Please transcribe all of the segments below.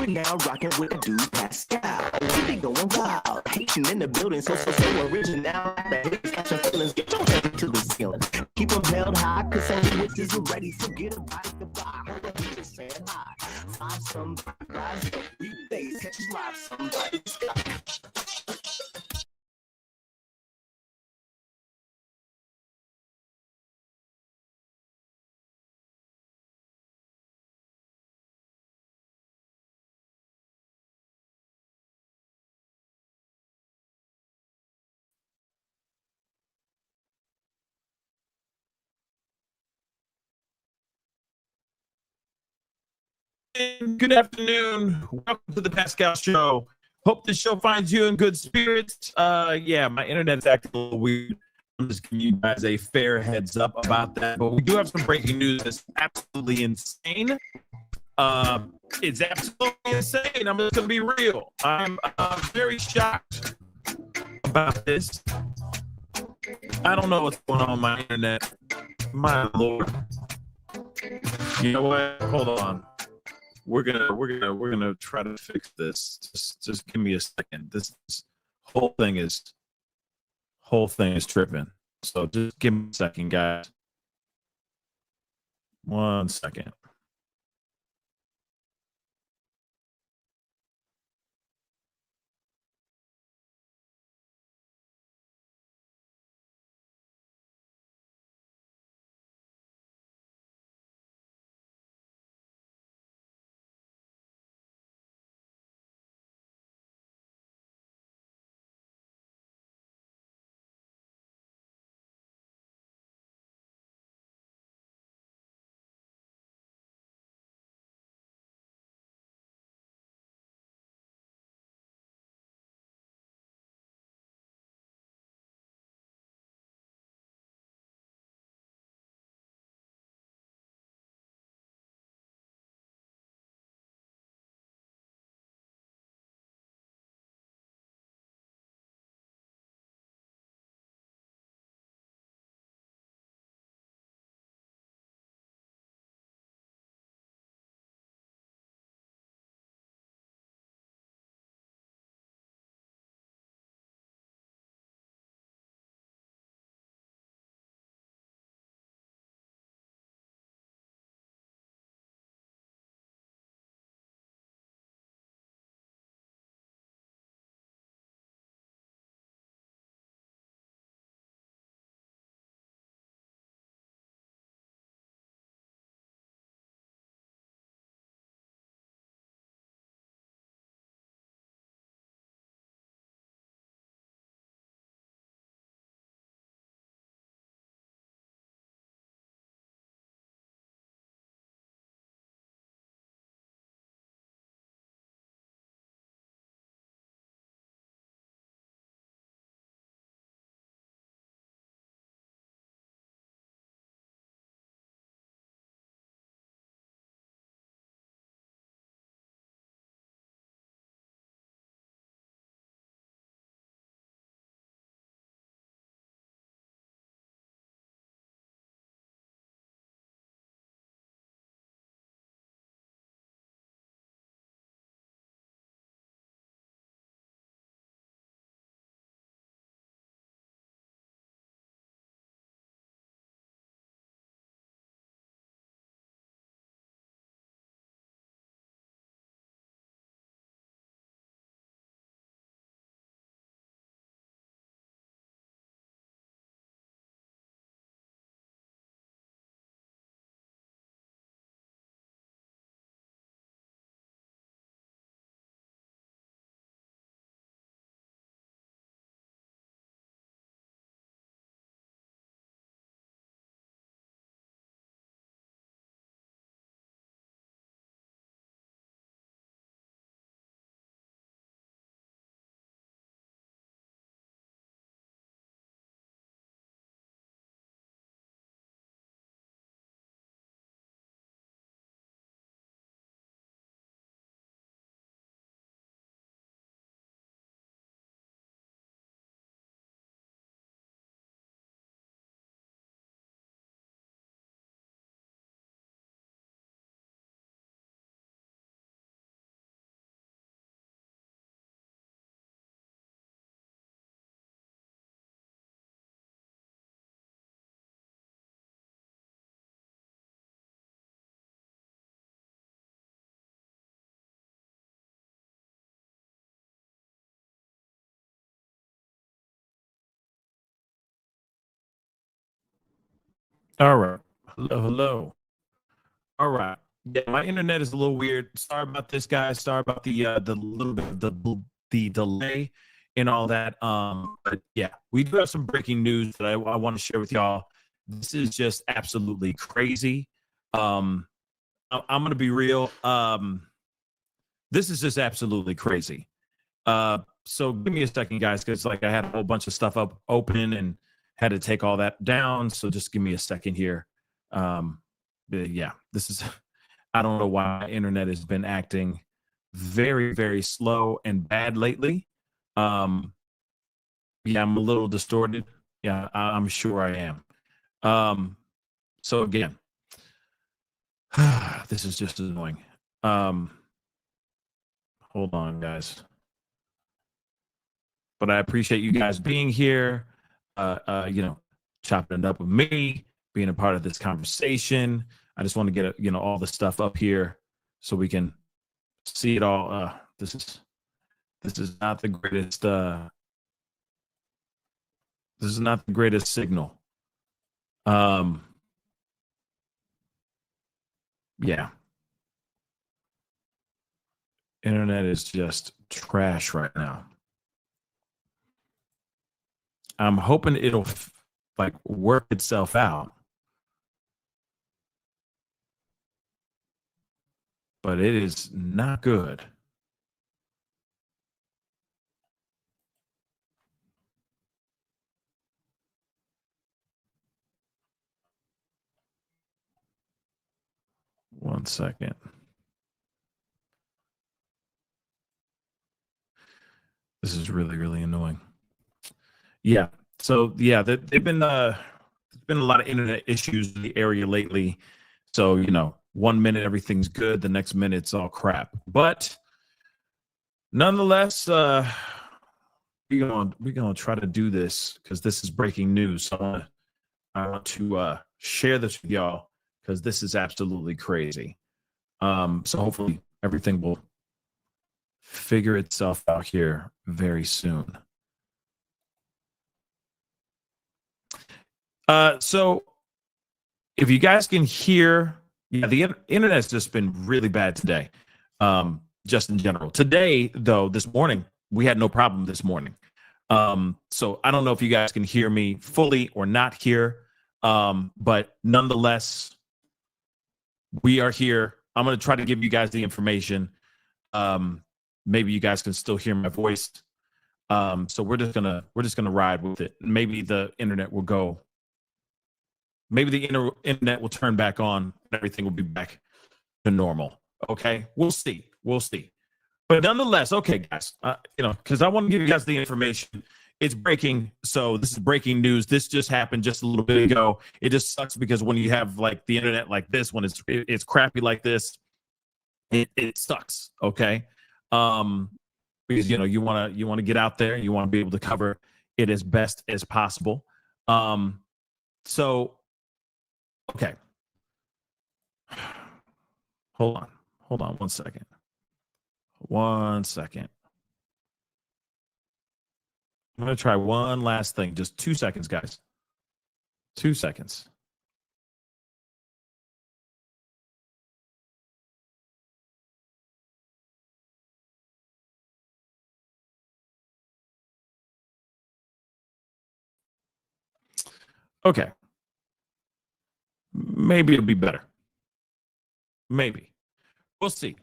We're now rocking with the dude Pascal. We be going wild, Haitian in the building, so original. The haters catching feelings, get your head to the ceiling. Keep them held high, cause only witches are ready. Forget about the bar. Just saying hi. Find somebody, rise up, weekdays, catch us live, somebody's got. Good afternoon. Welcome to the Pascal show. Hope the show finds you in good spirits. Yeah, my internet's acting a little weird. I'm just giving you guys a fair heads up about that. But we do have some breaking news that's absolutely insane. It's absolutely insane. I'm just gonna be real. I'm very shocked about this. I don't know what's going on with my internet. My lord. You know what? Hold on. We're gonna try to fix this. Just give me a second. This whole thing is tripping. So just give me a second, guys. 1 second. All right. Hello, hello. All right. Yeah, my internet is a little weird. Sorry about this, guys. Sorry about the little bit of the delay and all that. But yeah, we do have some breaking news that I want to share with y'all. This is just absolutely crazy. I'm gonna be real. This is just absolutely crazy. So give me a second, guys, because like I had a whole bunch of stuff up open and had to take all that down. So just give me a second here. Yeah, this is I don't know why my internet has been acting very, very slow and bad lately. Um, yeah, I'm a little distorted. Yeah, I'm sure I am. So again, this is just annoying. Um, hold on, guys. But I appreciate you guys being here. Chopping it up with me, being a part of this conversation. I just want to get all the stuff up here so we can see it all. This is not the greatest. This is not the greatest signal. Um, yeah, internet is just trash right now. I'm hoping it'll like work itself out, but it is not good. One second. This is really, really annoying. Yeah. So yeah, they've been there's been a lot of internet issues in the area lately. So 1 minute everything's good, the next minute it's all crap. But nonetheless, we're gonna try to do this because this is breaking news. So I want to share this with y'all because this is absolutely crazy. So hopefully everything will figure itself out here very soon. So if you guys can hear, yeah, the internet's just been really bad today. Just in general. Today, though, this morning, we had no problem this morning. So I don't know if you guys can hear me fully or not here. But nonetheless, we are here. I'm going to try to give you guys the information. Maybe you guys can still hear my voice. So we're just gonna ride with it. Maybe the internet will go. Maybe the internet will turn back on and everything will be back to normal. Okay, we'll see. We'll see. But nonetheless, okay, guys, because I want to give you guys the information. It's breaking. So this is breaking news. This just happened just a little bit ago. It just sucks because when you have like the internet like this, when it's crappy like this, it sucks. Okay. Because you want to get out there, you want to be able to cover it as best as possible. So okay. Hold on 1 second. 1 second. I'm going to try one last thing. Just 2 seconds, guys. 2 seconds. Okay. Maybe it'll be better. Maybe. We'll see.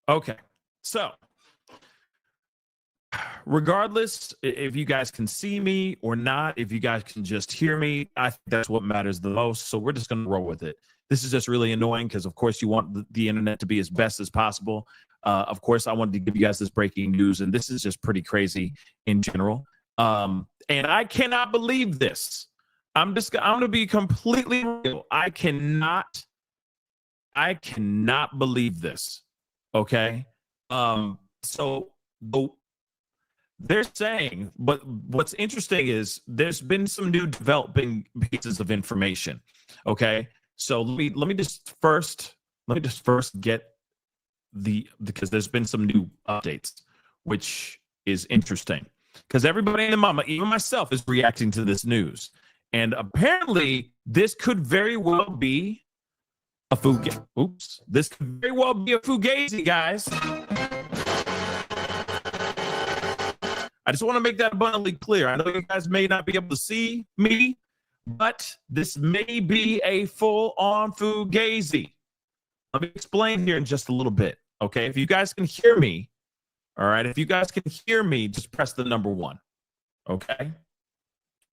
Okay. So, regardless if you guys can see me or not, if you guys can just hear me, I think that's what matters the most. So we're just going to roll with it. This is just really annoying because, of course, you want the internet to be as best as possible. Of course, I wanted to give you guys this breaking news, and this is just pretty crazy in general. And I cannot believe this. I'm going to be completely real. I cannot believe this. Okay. So they're saying, but what's interesting is there's been some new developing pieces of information. Okay. So let me just first get because there's been some new updates, which is interesting because everybody and the mama, even myself, is reacting to this news. And apparently, this could very well be a fugazi. Oops. This could very well be a fugazi, guys. I just want to make that abundantly clear. I know you guys may not be able to see me, but this may be a full-on fugazi. Let me explain here in just a little bit, okay? If you guys can hear me, all right? If you guys can hear me, just press the number 1, okay?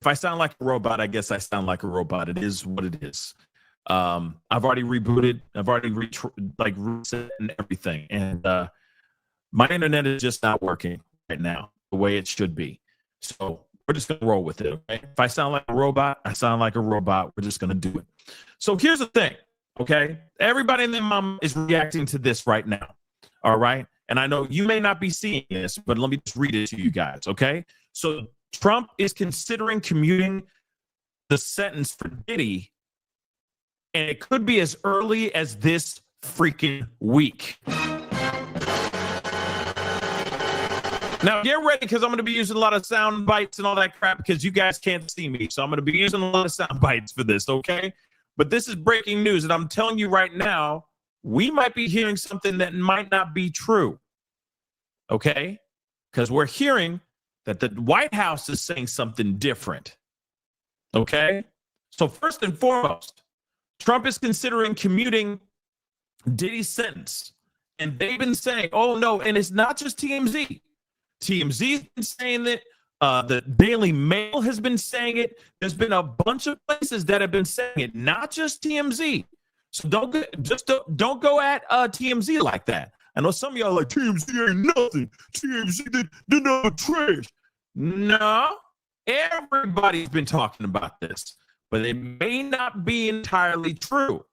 If I sound like a robot, I guess I sound like a robot. It is what it is. I've already rebooted. I've already reset and everything. And my internet is just not working right now the way it should be. So we're just going to roll with it. Okay? If I sound like a robot, I sound like a robot. We're just going to do it. So here's the thing. Okay. Everybody in their mom is reacting to this right now. All right. And I know you may not be seeing this, but let me just read it to you guys. Okay. So Trump is considering commuting the sentence for Diddy, and it could be as early as this freaking week. Now, get ready, because I'm going to be using a lot of sound bites and all that crap because you guys can't see me. So I'm going to be using a lot of sound bites for this, okay? But this is breaking news, and I'm telling you right now, we might be hearing something that might not be true, okay? Because we're hearing that the White House is saying something different, okay? So first and foremost, Trump is considering commuting Diddy's sentence. And they've been saying, oh, no, and it's not just TMZ. TMZ's been saying it. The Daily Mail has been saying it. There's been a bunch of places that have been saying it, not just TMZ. So don't go at TMZ like that. I know some of y'all are like, TMZ ain't nothing. TMZ, they're not trash. No, everybody's been talking about this, but it may not be entirely true.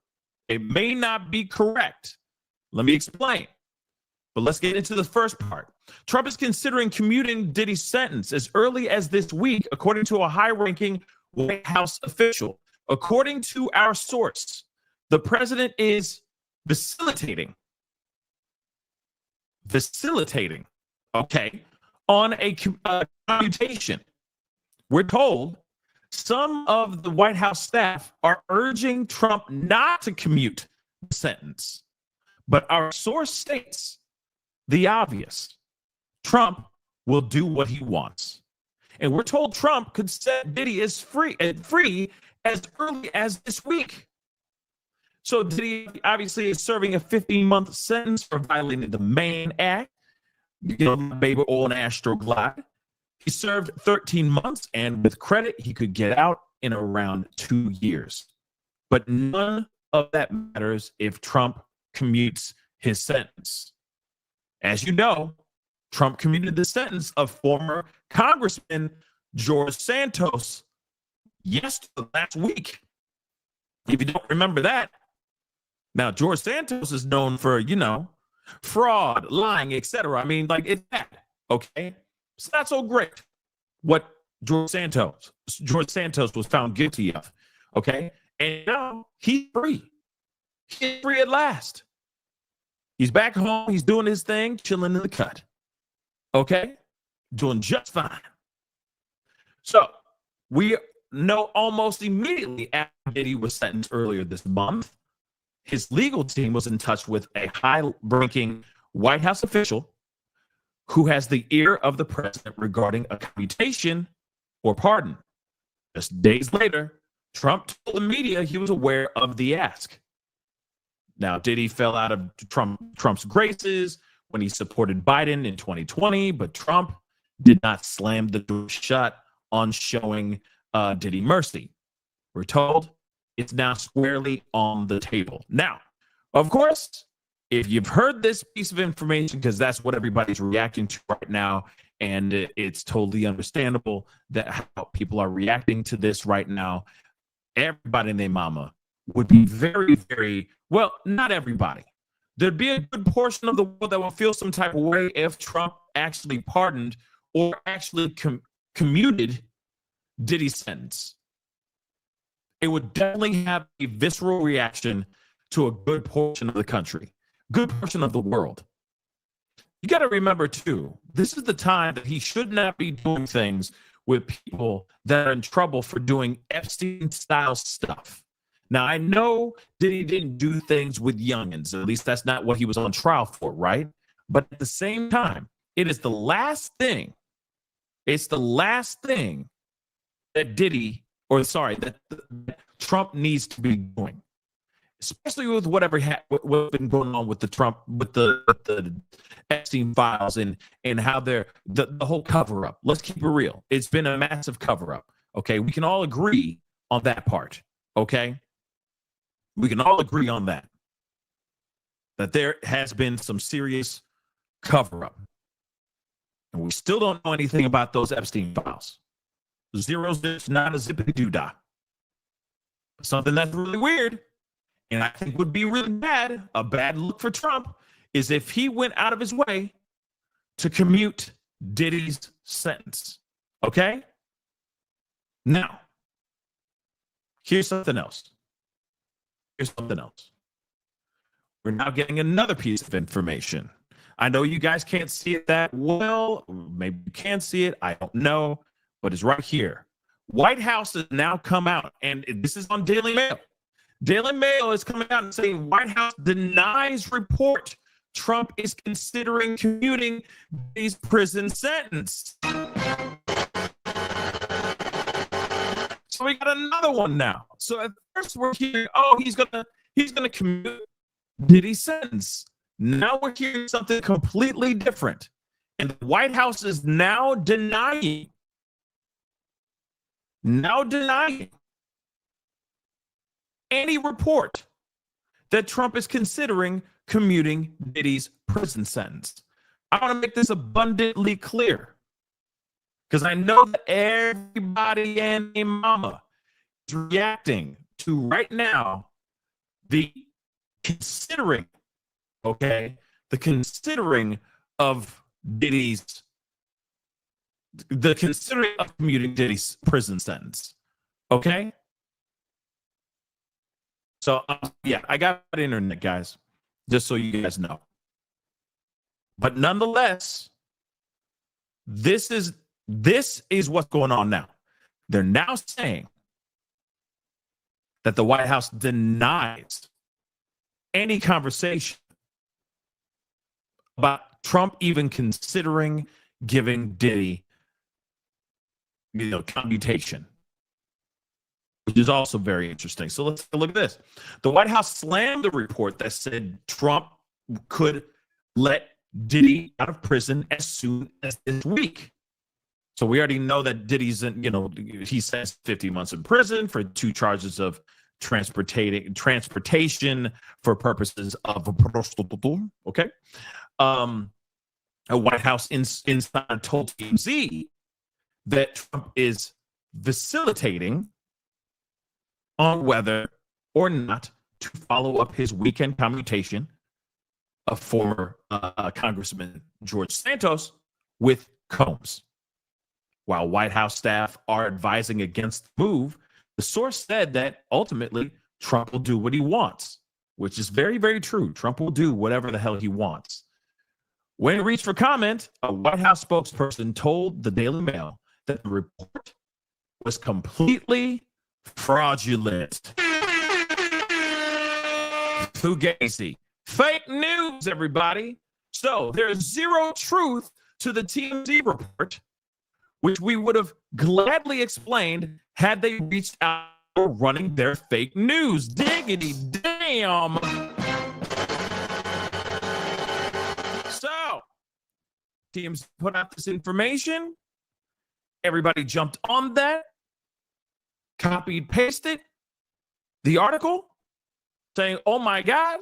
It may not be correct. Let me explain. But let's get into the first part. Trump is considering commuting Diddy's sentence as early as this week, according to a high-ranking White House official. According to our source, the president is facilitating, okay, on a commutation. We're told some of the White House staff are urging Trump not to commute the sentence. But our source states the obvious. Trump will do what he wants. And we're told Trump could set Diddy as free as early as this week. So Diddy obviously is serving a 15-month sentence for violating the Main Act, baby oil and Astroglide. He served 13 months, and with credit, he could get out in around 2 years. But none of that matters if Trump commutes his sentence. As you know, Trump commuted the sentence of former Congressman George Santos last week. If you don't remember that. Now, George Santos is known for, fraud, lying, etc. I mean, like, it's bad, okay? It's not so great what George Santos was found guilty of, okay? And now he's free. He's free at last. He's back home. He's doing his thing, chilling in the cut. Okay? Doing just fine. So we know almost immediately after Diddy was sentenced earlier this month, his legal team was in touch with a high-ranking White House official who has the ear of the president regarding a commutation or pardon. Just days later, Trump told the media he was aware of the ask. Now, Diddy fell out of Trump's graces when he supported Biden in 2020, but Trump did not slam the door shut on showing Diddy mercy. We're told it's now squarely on the table. Now, of course, if you've heard this piece of information, because that's what everybody's reacting to right now, and it's totally understandable that how people are reacting to this right now, everybody and their mama would be very, very, well, not everybody. There'd be a good portion of the world that would feel some type of way if Trump actually pardoned or actually commuted Diddy's sentence. It would definitely have a visceral reaction to a good portion of the country, good portion of the world. You got to remember, too, this is the time that he should not be doing things with people that are in trouble for doing Epstein-style stuff. Now, I know Diddy didn't do things with youngins. At least that's not what he was on trial for, right? But at the same time, it is the last thing. It's the last thing that that Trump needs to be doing, especially with whatever what's been going on with the Epstein files and how they're the whole cover up. Let's keep it real. It's been a massive cover up. Okay, we can all agree on that part. Okay, we can all agree on that there has been some serious cover up, and we still don't know anything about those Epstein files. Zero's just not a zippity doo dah. Something that's really weird, and I think would be really bad, a bad look for Trump, is if he went out of his way to commute Diddy's sentence. Okay? Now, here's something else. We're now getting another piece of information. I know you guys can't see it that well. Maybe you can see it. I don't know. But it's right here. White House has now come out, and this is on Daily Mail. Daily Mail is coming out and saying White House denies report Trump is considering commuting his prison sentence. So we got another one now. So at first we're hearing, he's gonna commute Diddy's sentence. Now we're hearing something completely different, and the White House is now denying any report that Trump is considering commuting Diddy's prison sentence. I want to make this abundantly clear because I know that everybody and their mama is reacting to right now the considering of commuting Diddy's prison sentence. Okay? So, I got the internet, guys, just so you guys know. But nonetheless, this is what's going on now. They're now saying that the White House denies any conversation about Trump even considering giving Diddy commutation, which is also very interesting. So let's look at this. The White House slammed the report that said Trump could let Diddy out of prison as soon as this week. So we already know that Diddy's he says 50 months in prison for 2 charges of transportation for purposes of prostitution. Okay. A White House insider told TMZ that Trump is vacillating on whether or not to follow up his weekend commutation of former Congressman George Santos with Combs. While White House staff are advising against the move, the source said that ultimately Trump will do what he wants, which is very, very true. Trump will do whatever the hell he wants. When reached for comment, a White House spokesperson told the Daily Mail that the report was completely fraudulent. Fugazi. Fake news, everybody. So there's zero truth to the TMZ report, which we would have gladly explained had they reached out running their fake news. Diggity damn. So, teams put out this information. Everybody jumped on that, copied, pasted the article saying, oh my God,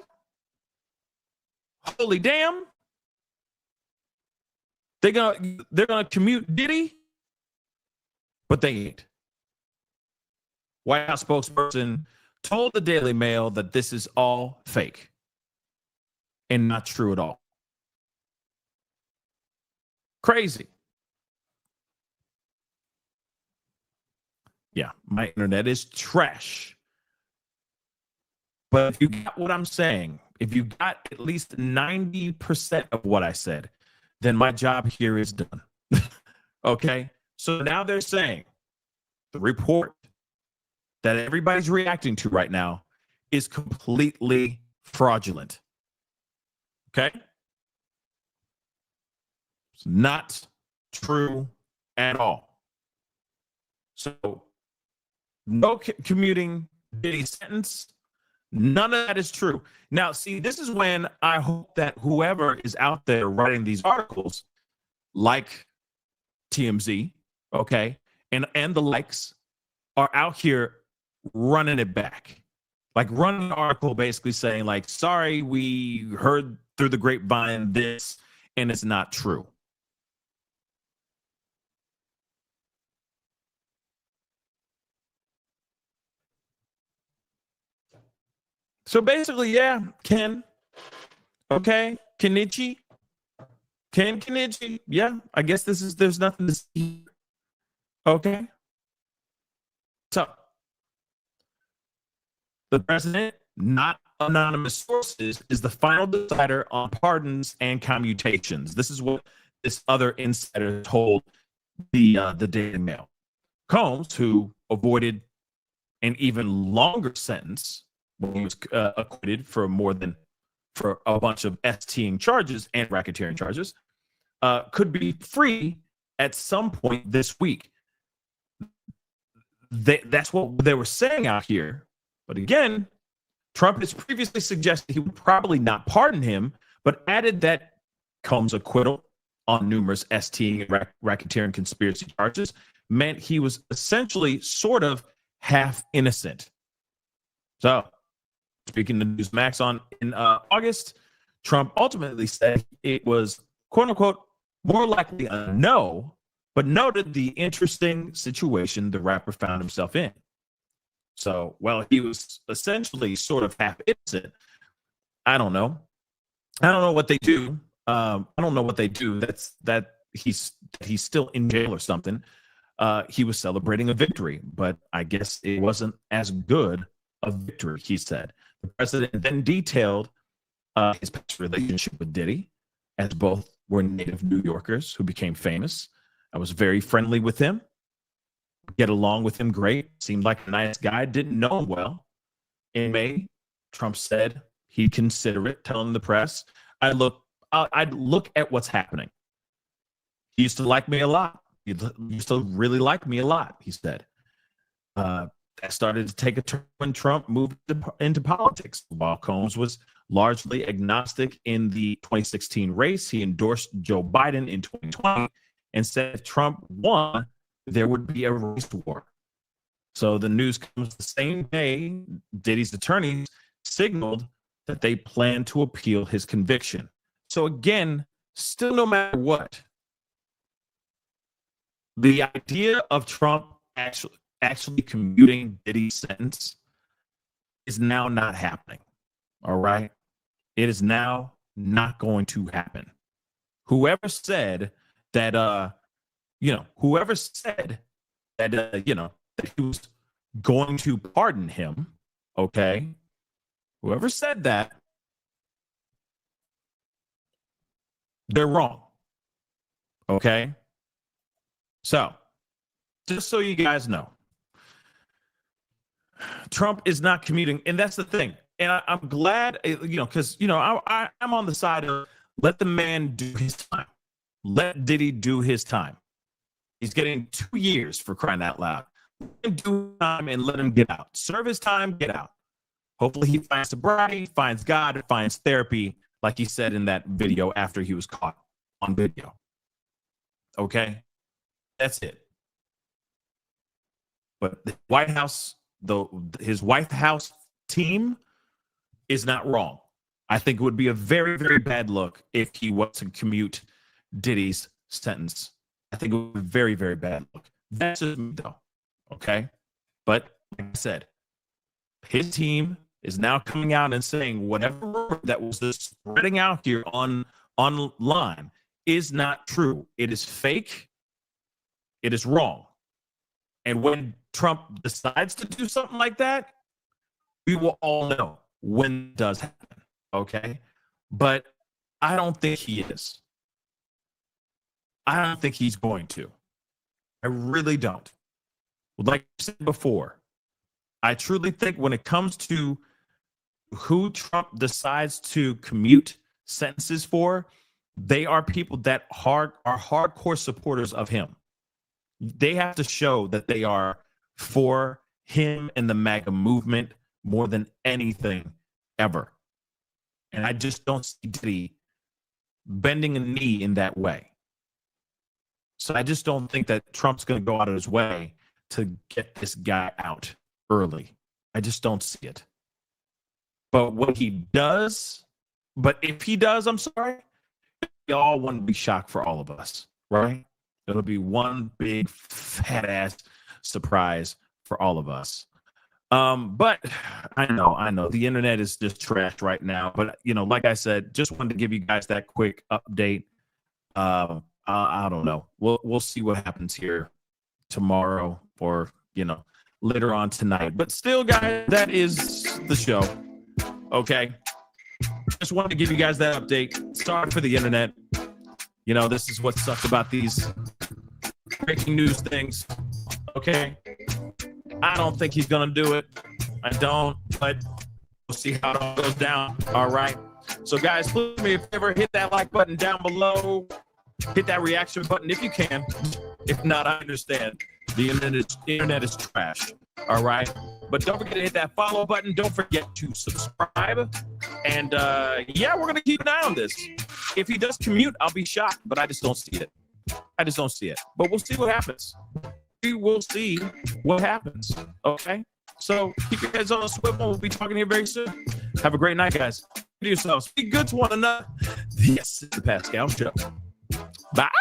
holy damn, they're gonna commute Diddy, but they ain't. White House spokesperson told the Daily Mail that this is all fake and not true at all. Crazy. Yeah, my internet is trash. But if you got what I'm saying, if you got at least 90% of what I said, then my job here is done. Okay? So now they're saying the report that everybody's reacting to right now is completely fraudulent. Okay? It's not true at all. So, no commuting Diddy sentence. None of that is true. Now, see, this is when I hope that whoever is out there writing these articles, like TMZ, okay, and the likes, are out here running it back. Like running an article basically saying, like, sorry, we heard through the grapevine this, and it's not true. So basically, yeah, Ken, okay, Kenichi, yeah, I guess there's nothing to see. Okay. So the president, not anonymous sources, is the final decider on pardons and commutations. This is what this other insider told the Daily Mail. Combs, who avoided an even longer sentence when he was acquitted for a bunch of STing charges and racketeering charges, could be free at some point this week. That's what they were saying out here. But again, Trump has previously suggested he would probably not pardon him, but added that Combs' acquittal on numerous STing and racketeering conspiracy charges meant he was essentially sort of half innocent. So, speaking to Newsmax in August, Trump ultimately said it was, quote unquote, more likely a no, but noted the interesting situation the rapper found himself in. So, well, he was essentially sort of half innocent. I don't know. I don't know what they do. I don't know what they do. That he's still in jail or something. He was celebrating a victory, but I guess it wasn't as good a victory, he said. The president then detailed his past relationship with Diddy, as both were native New Yorkers who became famous. I was very friendly with him, get along with him great, seemed like a nice guy, didn't know him well. In May, Trump said he'd consider it, telling the press, I'd look at what's happening. He used to like me a lot. He used to really like me a lot, he said. That started to take a turn when Trump moved into politics. While Combs was largely agnostic in the 2016 race, he endorsed Joe Biden in 2020 and said if Trump won, there would be a race war. So the news comes the same day Diddy's attorneys signaled that they plan to appeal his conviction. So again, still no matter what, the idea of Trump actually commuting Diddy's sentence is now not happening. All right? It is now not going to happen. Whoever said that that he was going to pardon him, okay? Whoever said that, they're wrong. Okay? So, just so you guys know, Trump is not commuting, and that's the thing. And I'm glad, because I'm on the side of let the man do his time. Let Diddy do his time. He's getting 2 years for crying out loud. Let him do time and let him get out. Serve his time, get out. Hopefully he finds sobriety, finds God, finds therapy, like he said in that video after he was caught on video. Okay? That's it. But the White House, his White House team is not wrong. I think it would be a very, very bad look if he was to commute Diddy's sentence. I think it would be a very, very bad look. That's just me, though. Okay? But like I said, his team is now coming out and saying whatever rumor that was just spreading out here online is not true. It is fake. It is wrong. And when Trump decides to do something like that, we will all know when it does happen. Okay? But I don't think he is. I don't think he's going to. I really don't. Like I said before, I truly think when it comes to who Trump decides to commute sentences for, they are people that are hardcore supporters of him. They have to show that they are for him and the MAGA movement more than anything ever. And I just don't see Diddy bending a knee in that way. So I just don't think that Trump's going to go out of his way to get this guy out early. I just don't see it. But what he does, but if he does, I'm sorry, we all want to be shocked for all of us, right? It'll be one big fat ass surprise for all of us. But I know the internet is just trash right now. But like I said, just wanted to give you guys that quick update. I don't know. We'll see what happens here tomorrow or later on tonight. But still, guys, that is the show. Okay. Just wanted to give you guys that update. Sorry for the internet. This is what sucks about these breaking news things. Okay. I don't think he's going to do it. I don't, but we'll see how it all goes down. All right. So, guys, please do me a favor, hit that like button down below. Hit that reaction button if you can. If not, I understand. The internet is trash. All right. But don't forget to hit that follow button. Don't forget to subscribe. And, we're going to keep an eye on this. If he does commute, I'll be shocked, but I just don't see it. But we'll see what happens. We will see what happens. Okay? So keep your heads on a swivel. We'll be talking here very soon. Have a great night, guys. Do yourselves. Be good to one another. This is the Pascal Show. Bye.